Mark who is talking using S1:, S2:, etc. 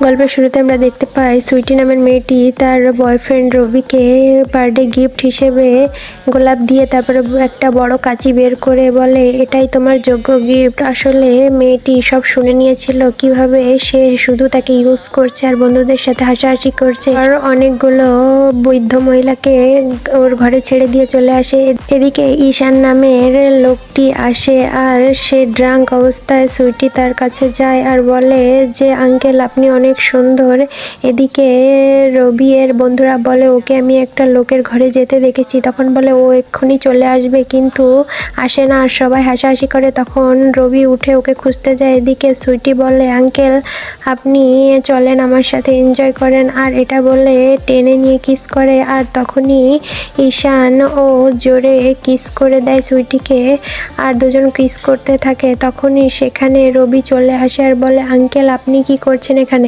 S1: গল্পের শুরুতে আমরা দেখতে পাই সুইটি নামের মেয়েটি তার বয়ফ্রেন্ড রবিকে বার্থডে গিফট হিসেবে গোলাপ দিয়ে তারপরে একটা বড় কাঁচি বের করে বলে, এটাই তোমার যোগ্য গিফট। আসলে মেয়েটি সব শুনে নিয়েছিল কিভাবে সে শুধু তাকে ইউজ করছে আর বন্ধুদের সাথে হাসাহাসি করছে। আর অনেকগুলো বৃদ্ধ মহিলাকে ওর ঘরে ছেড়ে দিয়ে চলে আসে। এদিকে ঈশান নামের লোকটি আসে আর সে ড্রাঙ্ক অবস্থায় সুইটি তার কাছে যায় আর বলে যে আঙ্কেল আপনি অনেক সুন্দর। এদিকে রবি এর বন্ধুরা বলে ওকে আমি একটা লোকের ঘরে যেতে দেখেছি। তখন বলে ও এক্ষুনি চলে আসবে, কিন্তু আসে না আর সবাই হাসাহাসি করে। তখন রবি উঠে ওকে খুঁজতে যায়। এদিকে সুইটি বলে আঙ্কেল আপনি চলেন আমার সাথে এনজয় করেন, আর এটা বলে টেনে নিয়ে কিস করে। আর তখনই ঈশান ও জোরে কিস করে দেয় সুইটিকে আর দুজন কিস করতে থাকে। তখনই সেখানে রবি চলে আসে আর বলে আঙ্কেল আপনি কি করছেন এখানে।